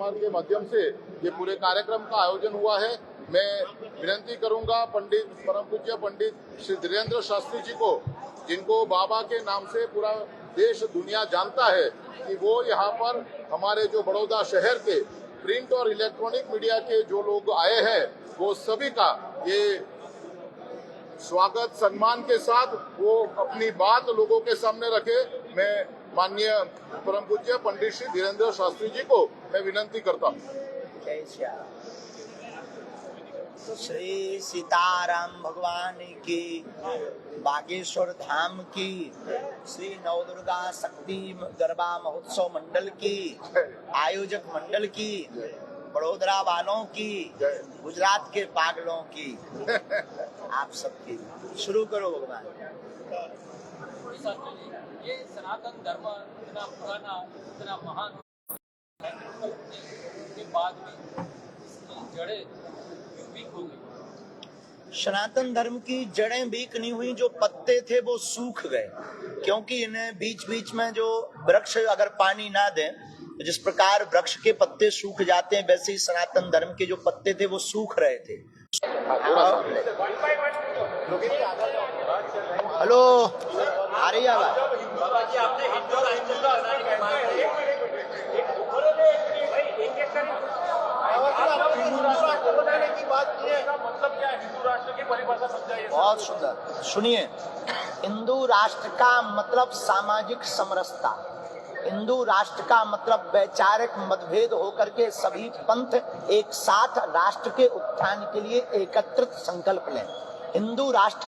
समाज के माध्यम से ये पूरे कार्यक्रम का आयोजन हुआ है। मैं विनती करूंगा पंडित परम पूज्य पंडित श्री धीरेन्द्र शास्त्री जी को, जिनको बाबा के नाम से पूरा देश दुनिया जानता है, कि वो यहाँ पर हमारे जो बड़ौदा शहर के प्रिंट और इलेक्ट्रॉनिक मीडिया के जो लोग आए हैं, वो सभी का ये स्वागत सम्मान के साथ वो अपनी बात लोगों के सामने रखे। मैं माननीय परम पूज्य पंडित श्री धीरेन्द्र शास्त्री जी को मैं विनती करता हूँ। जय श्री सीताराम भगवान की, बागेश्वर धाम की, श्री नवदुर्गा शक्ति गरबा महोत्सव मंडल की, आयोजक मंडल की, बड़ोदरा वालों की, गुजरात के पागलों की, आप सबकी। शुरू करो भगवान। ये सनातन धर्म इतना पुराना, इतना महान के बाद में इसकी जड़ें वीक हो गई। सनातन धर्म की जड़ें वीक नहीं हुई, जो पत्ते थे वो सूख गए, क्योंकि इन्हें बीच बीच में जो वृक्ष अगर पानी ना दें, तो जिस प्रकार वृक्ष के पत्ते सूख जाते हैं, वैसे ही सनातन धर्म के जो पत्ते थे वो सूख रहे थे। हेलो, आ रही आवाज? बहुत सुंदर, सुनिए। हिंदू राष्ट्र का मतलब सामाजिक समरसता, हिंदू राष्ट्र का मतलब वैचारिक मतभेद होकर के सभी पंथ एक साथ राष्ट्र के उत्थान के लिए एकत्रित संकल्प लें। हिंदू राष्ट्र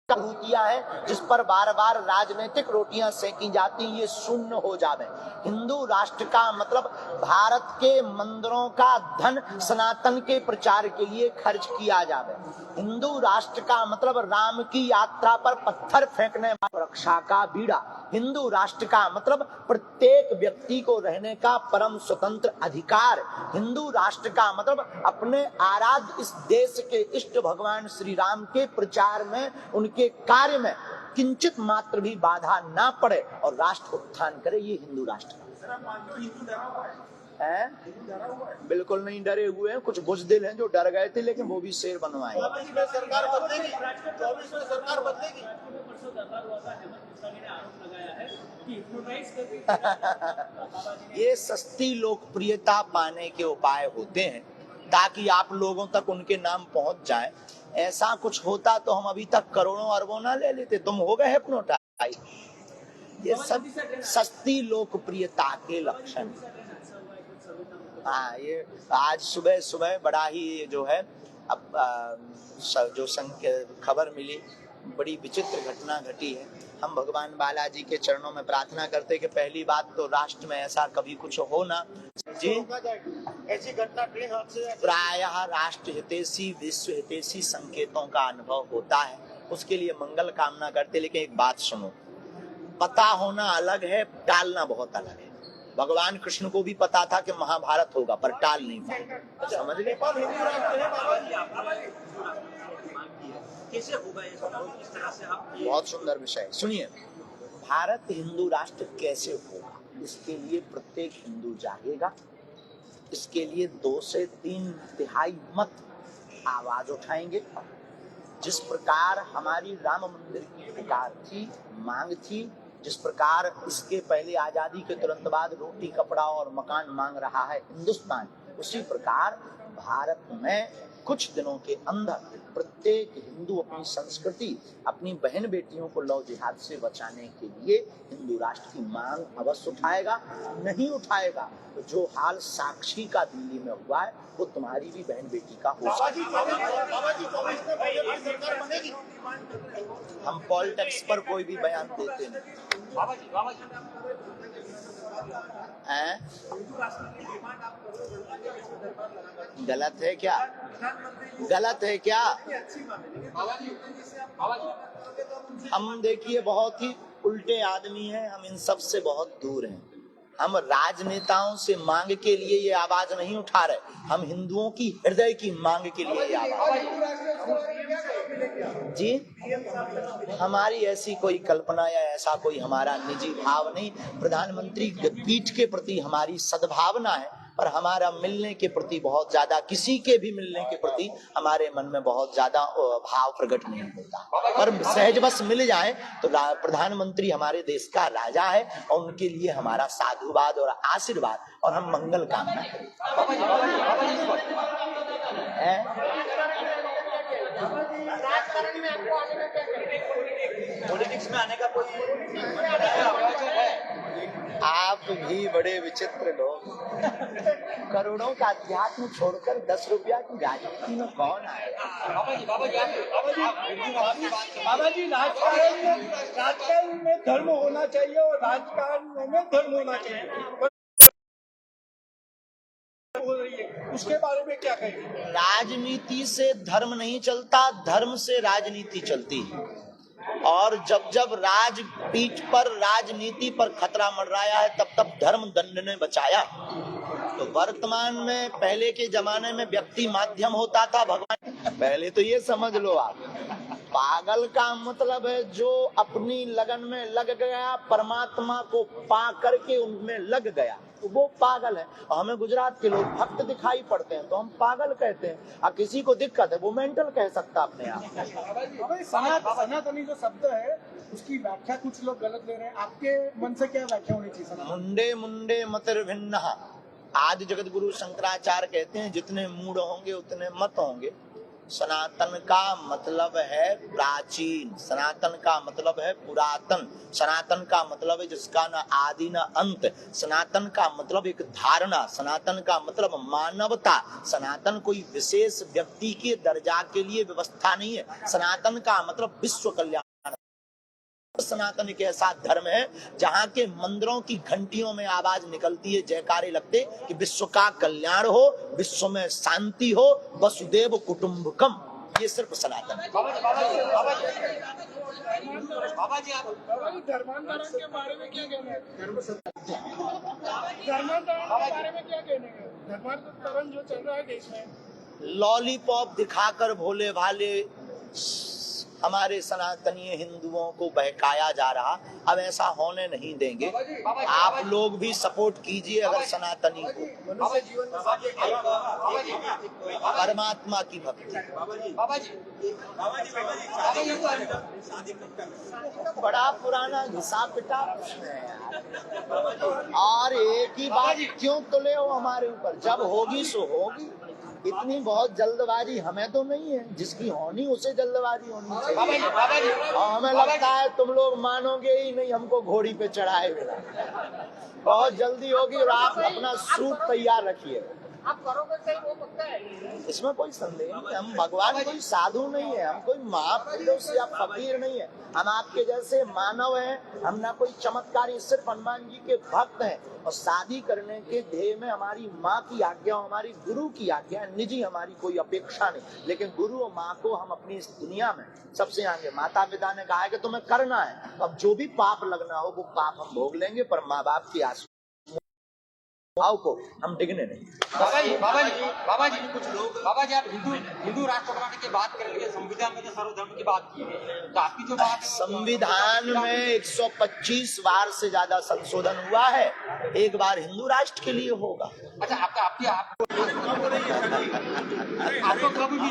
रोटियां हैं जिस पर बार बार राजनीतिक रोटियां सेकी जाती, ये शून्य हो जावे। हिंदू राष्ट्र का मतलब भारत के मंदिरों का धन सनातन के प्रचार के लिए खर्च किया जावे। हिंदू राष्ट्र का मतलब राम की यात्रा पर पत्थर फेंकने वाली रक्षा का बीड़ा। हिंदू राष्ट्र का मतलब प्रत्येक व्यक्ति को रहने का परम स्वतंत्र अधिकार। हिंदू राष्ट्र का मतलब अपने आराध्य इस देश के इष्ट भगवान श्री राम के प्रचार में, उनके कार्य में किंचित मात्र भी बाधा ना पड़े और राष्ट्र उत्थान करे, ये हिंदू राष्ट्र है। बिल्कुल नहीं डरे हुए हैं, कुछ बुज़दिल हैं जो डर गए थे, लेकिन वो भी शेर बनवाए। सरकार बदलेगी, 24 में सरकार बदलेगी। ये सस्ती लोकप्रियता पाने के उपाय होते हैं ताकि आप लोगों तक उनके नाम पहुंच जाए। ऐसा कुछ होता तो हम अभी तक करोड़ों अरबों ना ले लेते, तुम हो गए हिप्नोटाइज। ये सब सस्ती लोकप्रियता के लक्षण। हाँ, ये आज सुबह सुबह बड़ा ही जो है अब जो खबर मिली, बड़ी विचित्र घटना घटी है। हम भगवान बालाजी के चरणों में प्रार्थना करते कि पहली बात तो राष्ट्र में ऐसा कभी कुछ हो ना जी। ऐसी घटना प्रायः राष्ट्र हितैषी विश्व हितैषी संकेतों का अनुभव होता है, उसके लिए मंगल कामना करते। लेकिन एक बात सुनो, पता होना अलग है, टालना बहुत अलग है। भगवान कृष्ण को भी पता था कि महाभारत होगा, पर टाल नहीं पाए। समझ गए? बहुत सुंदर विषय। सुनिए, भारत हिंदू राष्ट्र कैसे होगा, इसके लिए प्रत्येक हिंदू जागेगा। इसके लिए 2 से 3 तिहाई मत आवाज उठाएंगे। जिस प्रकार हमारी राम मंदिर की पुकार थी, मांग थी, जिस प्रकार इसके पहले आजादी के तुरंत बाद रोटी कपड़ा और मकान मांग रहा है हिंदुस्तान, उसी प्रकार भारत में कुछ दिनों के अंदर प्रत्येक हिंदू अपनी संस्कृति, अपनी बहन बेटियों को लव जिहाद से बचाने के लिए हिंदू राष्ट्र की मांग अवश्य उठाएगा। नहीं उठाएगा तो जो हाल साक्षी का दिल्ली में हुआ है, वो तुम्हारी भी बहन बेटी का हो सकता है। हम पॉलिटिक्स पर कोई भी बयान देते नहीं। गलत है क्या? गलत है क्या? हम देखिए बहुत ही उल्टे आदमी हैं, हम इन सब से बहुत दूर हैं। हम राजनेताओं से मांग के लिए ये आवाज नहीं उठा रहे, हम हिंदुओं की हृदय की मांग के लिए ये आवाज। जी, हमारी ऐसी कोई कल्पना या ऐसा कोई हमारा निजी भाव नहीं। प्रधानमंत्री पीठ के प्रति हमारी सद्भावना है, पर हमारा मिलने के प्रति बहुत ज्यादा, किसी के भी मिलने के प्रति हमारे मन में बहुत ज्यादा भाव प्रकट नहीं होता। पर सहज बस मिल जाए तो प्रधानमंत्री हमारे देश का राजा है और उनके लिए हमारा साधुवाद और आशीर्वाद और हम मंगल कामना करें। पॉलिटिक्स में आने का कोई आप भी बड़े विचित्र लोग। करोड़ों का अध्यात्म छोड़कर 10 रुपया की राजनीति में कौन आए? बाबा जी राजकारण में धर्म होना चाहिए और राजकारण में धर्म होना चाहिए, उसके बारे में क्या कहेंगे? राजनीति से धर्म नहीं चलता, धर्म से राजनीति चलती है। और जब जब राजपीठ पर, राजनीति पर खतरा मंडराया है, तब तब धर्म दंड ने बचाया। तो वर्तमान में, पहले के जमाने में व्यक्ति माध्यम होता था भगवान। पहले तो ये समझ लो आप, पागल का मतलब है जो अपनी लगन में लग गया, परमात्मा को पा करके उनमें लग गया, तो वो पागल है। और हमें गुजरात के लोग भक्त दिखाई पड़ते हैं तो हम पागल कहते हैं, और किसी को दिक्कत है वो मेंटल कह सकता अपने आप। सनातनी जो शब्द है उसकी व्याख्या कुछ लोग गलत ले रहे हैं, आपके मन से क्या व्याख्या होनी चाहिए? मुंडे मुंडे मतिर्भिन्न। आदि जगत गुरु शंकराचार्य कहते हैं जितने मूड होंगे उतने मत होंगे। सनातन का मतलब है प्राचीन, सनातन का मतलब है पुरातन, सनातन का मतलब है जिसका न आदि न अंत, सनातन का मतलब एक धारणा, सनातन का मतलब मानवता। सनातन कोई विशेष व्यक्ति के दर्जा के लिए व्यवस्था नहीं है। सनातन का मतलब विश्व कल्याण। सनातन एक ऐसा धर्म है जहाँ के मंदिरों की घंटियों में आवाज निकलती है, जयकारे लगते कि विश्व का कल्याण हो, विश्व में शांति हो, वसुदेव कुटुंबकम। ये सिर्फ सनातन है। बाबा जी आप धर्मांतरण के बारे में क्या कहना है? धर्मांतरण के बारे में क्या कहना है? धर्मांतरण जो चल रहा है देश में, लॉलीपॉप दिखाकर भोले भाले हमारे सनातनीय हिंदुओं को बहकाया जा रहा, अब ऐसा होने नहीं देंगे। आप लोग भी सपोर्ट कीजिए अगर सनातनी को। परमात्मा की भक्ति। बड़ा पुराना घिसा पिटा प्रश्न है यार, और एक ही बात क्यों तुले हो हमारे ऊपर? जब होगी सो होगी, इतनी बहुत जल्दबाजी हमें तो नहीं है, जिसकी होनी उसे जल्दबाजी होनी चाहिए। और हमें लगता है तुम लोग मानोगे ही नहीं हमको घोड़ी पे चढ़ाए बिना। बहुत जल्दी होगी और आप अपना सूट तैयार रखिए। आप करोगे सही वो पक्का है, इसमें कोई संदेह नहीं। हम भगवान कोई साधु नहीं है, हम कोई महापुरुष या फकीर नहीं है, हम आपके जैसे मानव हैं। हम ना कोई चमत्कारी, सिर्फ हनुमान जी के भक्त हैं। और शादी करने के ध्येय में हमारी माँ की आज्ञा, हमारी गुरु की आज्ञा है। निजी हमारी कोई अपेक्षा नहीं, लेकिन गुरु और माँ को हम अपनी इस दुनिया में सबसे आगे, माता पिता ने कहा है कि तुम्हें करना है, अब जो भी पाप लगना हो वो पाप हम भोग लेंगे, पर माँ बाप की आस भाव को हम डिगने नहीं। बाबा जी कुछ लोग, बाबा जी आप हिंदू राष्ट्र बनाने की बात कर रहे हैं, संविधान में जो सर्वधर्म की बात की है, तो आपकी जो बात है, संविधान में 125 बार से ज्यादा संशोधन हुआ है, एक बार हिंदू राष्ट्र के लिए होगा। अच्छा आपको कब मिली?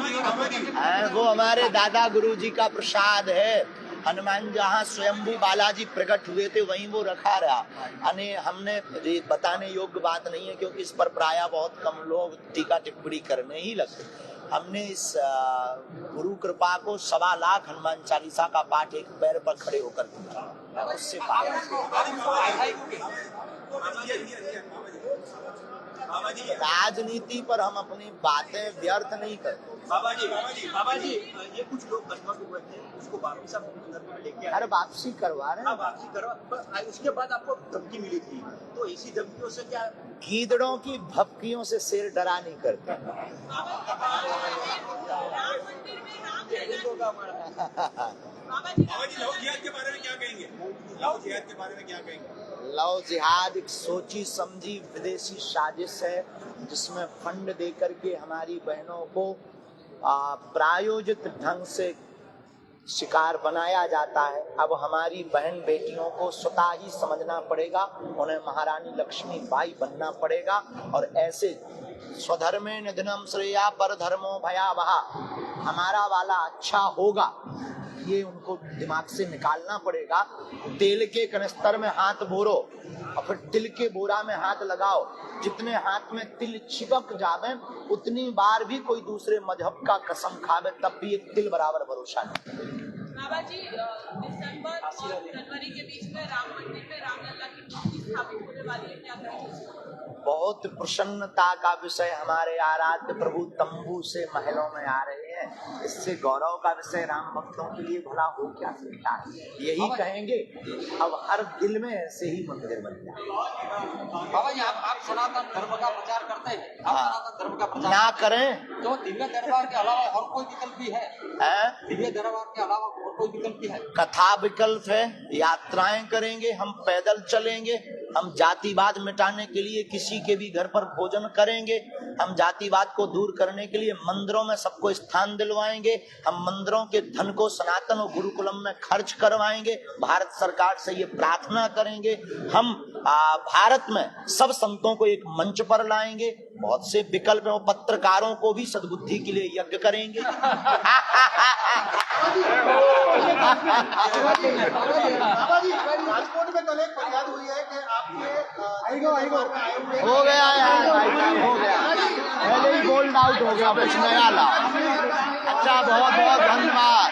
वो हमारे दादा गुरु जी का प्रसाद है। हनुमान जहाँ स्वयंभू बालाजी प्रकट हुए थे वहीं वो रखा रहा। हमने बताने योग्य बात नहीं है क्योंकि इस पर प्रायः बहुत कम लोग टीका टिप्पणी करने ही लगते। हमने इस गुरु कृपा को 1.25 लाख हनुमान चालीसा का पाठ एक पैर पर खड़े होकर किया, उससे पाया। राजनीति पर हम अपनी बातें व्यर्थ नहीं करते। बाबा जी ये कुछ लोग कस्टमर हुए थे, उसको वापसी में लेके अरे वापसी करवा रहे हैं। वापसी करवा, उसके बाद आपको धमकी मिली थी, तो ऐसी धमकियों से क्या? गीदड़ों की भपकियों से शेर डरा नहीं करते। लव जिहाद के बारे में क्या कहेंगे? लव जिहाद के बारे में क्या कहेंगे? लव जिहाद एक सोची समझी विदेशी साजिश है जिसमें फंड दे करके हमारी बहनों को प्रायोजित ढंग से शिकार बनाया जाता है। अब हमारी बहन बेटियों को स्वतः ही समझना पड़ेगा, उन्हें महारानी लक्ष्मीबाई बनना पड़ेगा और ऐसे स्वधर्मे निधनम श्रेया पर धर्मो भयावहा, हमारा वाला अच्छा होगा, ये उनको दिमाग से निकालना पड़ेगा। तेल के कनिस्तर में हाथ बोरो और फिर तिल के बोरा में हाथ लगाओ, जितने हाथ में तिल चिपक जावे उतनी बार भी कोई दूसरे मजहब का कसम खावे तब भी एक तिल बराबर भरोसा नहीं। बाबा जी, दिसंबर और जनवरी के बीच में राम मंदिर में रामलला की मूर्ति स्थापित होने वाली है, क्या कहेंगे? बहुत प्रसन्नता का विषय, हमारे आराध्य प्रभु तंबू से महलों में आ रहे हैं, इससे गौरव का विषय राम भक्तों के लिए भला हो क्या सकता है। यही कहेंगे अब हर दिल में ऐसे ही मंदिर बन जाए। बाबा जी, आप सनातन धर्म का प्रचार करते हैं, आप सनातन धर्म का प्रचार ना करें तो दिव्य दरबार के अलावा और कोई विकल्प भी है? दिव्य दरबार के अलावा और कोई विकल्प भी है? कथा विकल्प है, यात्राएं करेंगे, हम पैदल चलेंगे, हम जातिवाद मिटाने के लिए किसी के भी घर पर भोजन करेंगे, हम जातिवाद को दूर करने के लिए मंदिरों में सबको स्थान दिलवाएंगे, हम मंदिरों के धन को सनातन और गुरुकुलम में खर्च करवाएंगे, भारत सरकार से ये प्रार्थना करेंगे, हम भारत में सब संतों को एक मंच पर लाएंगे, बहुत से विकल्प हैं, पत्रकारों को भी सद्बुद्धि के लिए यज्ञ करेंगे। राजकोट में कल एक फरियाद हुई है कि आपके हो गया यार, हो गया, पहले ही गोल्ड आउट हो गया, कुछ नया ला। अच्छा, बहुत बहुत धन्यवाद।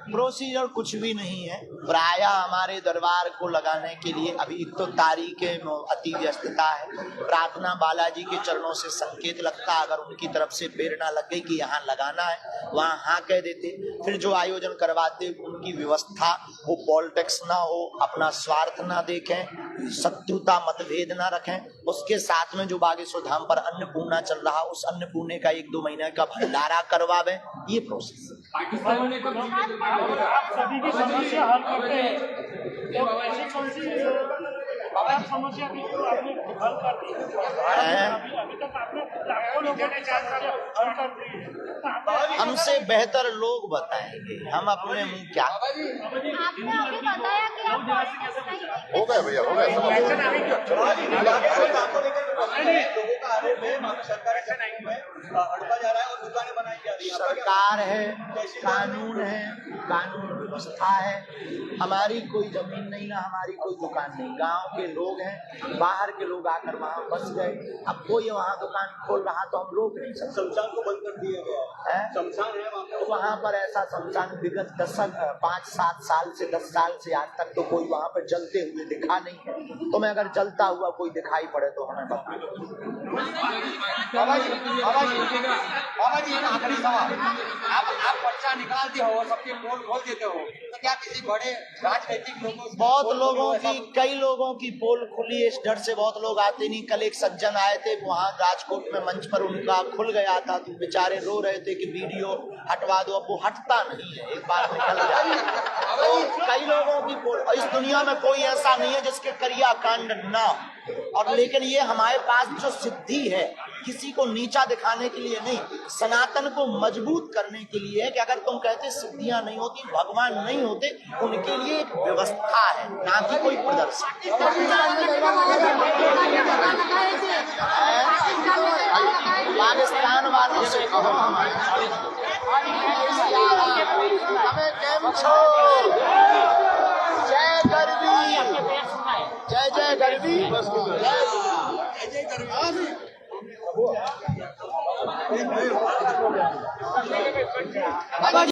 प्रोसीजर कुछ भी नहीं है, प्रायः हमारे दरबार को लगाने के लिए अभी एक तो तारीखें अति व्यस्तता है, प्रार्थना बालाजी के चरणों से संकेत लगता, अगर उनकी तरफ से प्रेरणा लग गई कि यहाँ लगाना है वहाँ हाँ कह देते, फिर जो आयोजन करवाते उनकी व्यवस्था वो पॉलिटिक्स ना हो, अपना स्वार्थ ना देखें, शत्रुता मतभेद ना रखें, उसके साथ में जो बागेश्वर धाम पर अन्नपूर्णा चल रहा उस अन्नपूर्णे का 1-2 महीने का भंडारा करवावें, ये प्रोसेस। आप सभी की समस्या हल करते हैं, तो ऐसी कौन सी समस्या भी आपने हल कर दी? अभी तक आपने लाखों लोगों की समस्या हल कर दी है। हमसे बेहतर लोग बताएंगे, हम अपने मुंह क्या। आपने अभी बताया कि आप पॉलिटिक्स नहीं करते। हो गया भैया, हो गया। लोगों का आरोप है सरकार हड़पा जा रहा है और दुकानें बनाई जा रही है। सरकार है, कानून है, कानून व्यवस्था है, हमारी कोई जमीन नहीं ना हमारी कोई दुकान नहीं, गांव के लोग हैं, बाहर के लोग आकर वहाँ बस गए, अब कोई वहाँ दुकान खोल रहा तो हम रोक नहीं सकते। शमशान को बंद कर दिया गया है, शमशान है वहाँ पे। वहाँ पर ऐसा शमशान विगत 5-7 साल से 10 साल से आज तक तो कोई वहाँ पर जलते हुए दिखा नहीं है, तो मैं अगर जलता हुआ कोई दिखाई पड़े तो हमें बता। बाबा जी, आखिरी सवाल, आप पर्चा निकालते हो, सबके पोल खोल देते हो, तो क्या किसी बड़े राजनीतिक लोगों बहुत लोगों की, कई लोगों की पोल खुली है, इस डर से बहुत लोग आते नहीं। कल एक सज्जन आए थे वहाँ राजकोट में मंच पर, उनका खुल गया था तो बेचारे रो रहे थे कि वीडियो हटवा दो, अब वो हटता नहीं है, एक बार निकल जाए। तो कई लोगों की पोल, और इस दुनिया में कोई ऐसा नहीं है जिसके करिया कांड ना, और लेकिन ये हमारे पास जो सिद्धि है किसी को नीचा दिखाने के लिए नहीं, सनातन को मजबूत करने के लिए है कि अगर तुम कहते सिद्धियां नहीं होती, भगवान नहीं होते, उनके लिए एक व्यवस्था है, ना कि कोई प्रदर्शन। पाकिस्तान वालों से कहो जय गरबी, जय जय गरबी, जय जय गरबी।